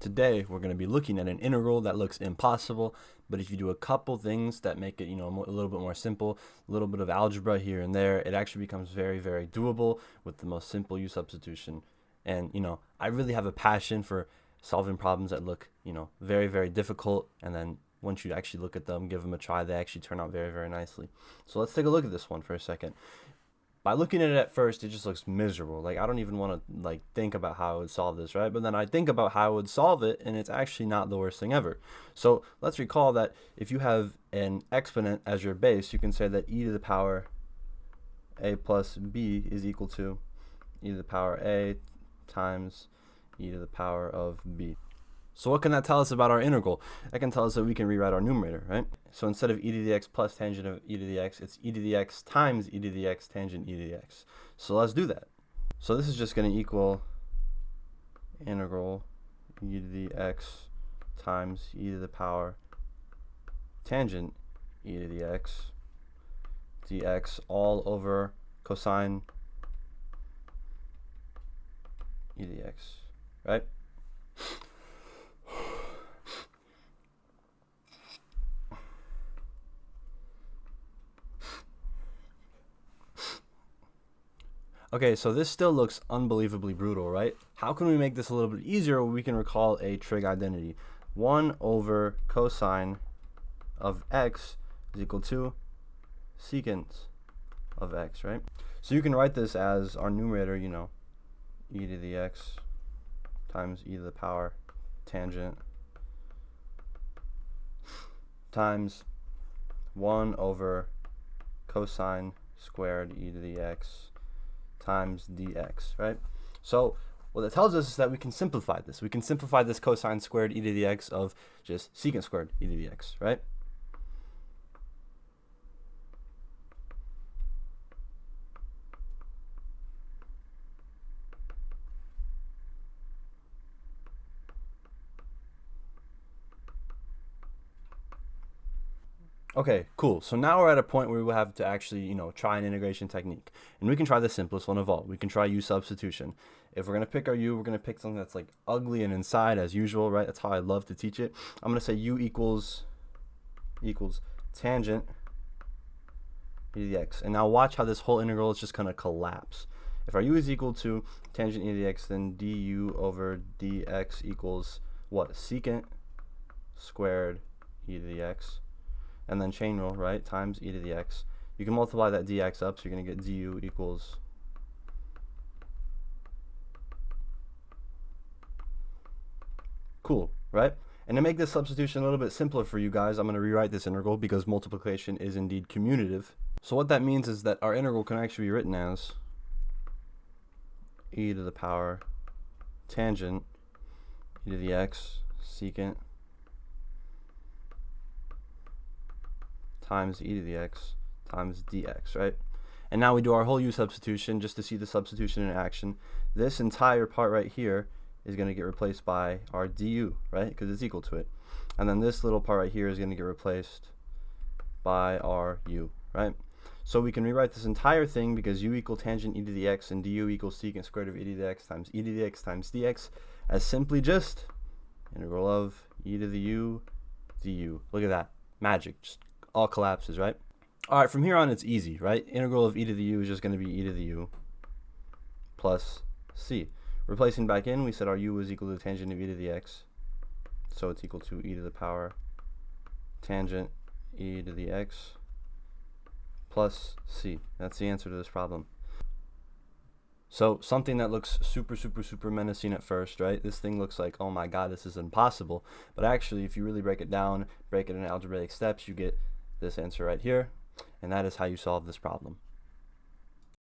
Today, we're going to be looking at an integral that looks impossible, but if you do a couple things that make it, a little bit more simple, a little bit of algebra here and there, it actually becomes very, very doable with the most simple u substitution. And, I really have a passion for solving problems that look, very, very difficult, and then once you actually look at them, give them a try, they actually turn out very, very nicely. So let's take a look at this one for a second. By looking at it at first, it just looks miserable. Like, I don't even want to think about how I would solve this, right? But then I think about how I would solve it, and it's actually not the worst thing ever. So let's recall that if you have an exponent as your base, you can say that e to the power a plus b is equal to e to the power a times e to the power of b. So what can that tell us about our integral? That can tell us that we can rewrite our numerator, right? So instead of e to the x plus tangent of e to the x, it's e to the x times e to the x tangent e to the x. So let's do that. So this is just going to equal integral e to the x times e to the power tangent e to the x dx all over cosine e to the x, right? Okay, so this still looks unbelievably brutal, right? How can we make this a little bit easier? We can recall a trig identity. 1 over cosine of x is equal to secant of x, right? So you can write this as our numerator, e to the x times e to the power tangent times 1 over cosine squared e to the x times dx, right? So what it tells us is that we can simplify this. We can simplify this cosine squared e to the x of just secant squared e to the x, right? Okay, cool. So now we're at a point where we'll have to actually, try an integration technique. And we can try the simplest one of all. We can try u substitution. If we're going to pick our u, we're going to pick something that's like ugly and inside as usual, right? That's how I love to teach it. I'm going to say u equals tangent e to the x. And now watch how this whole integral is just going to collapse. If our u is equal to tangent e to the x, then du over dx equals what? Secant squared e to the x. And then chain rule, right, times e to the x. You can multiply that dx up, so you're going to get du equals cool, right? And to make this substitution a little bit simpler for you guys, I'm going to rewrite this integral because multiplication is indeed commutative. So what that means is that our integral can actually be written as e to the power tangent e to the x secant times e to the x times dx, right? And now we do our whole u substitution just to see the substitution in action. This entire part right here is going to get replaced by our du, right? Because it's equal to it. And then this little part right here is going to get replaced by our u, right? So we can rewrite this entire thing because u equal tangent e to the x and du equals secant squared of e to the x times e to the x times dx as simply just integral of e to the u du. Look at that. Magic. Just all collapses, right? All right, from here on it's easy, right? Integral of e to the u is just going to be e to the u plus c. Replacing back in, we said our u was equal to tangent of e to the x, so it's equal to e to the power tangent e to the x plus c. That's the answer to this problem. So something that looks super, super, super menacing at first, right? This thing looks like, oh my god, this is impossible. But actually, if you really break it down, break it in algebraic steps, you get this answer right here, and that is how you solve this problem.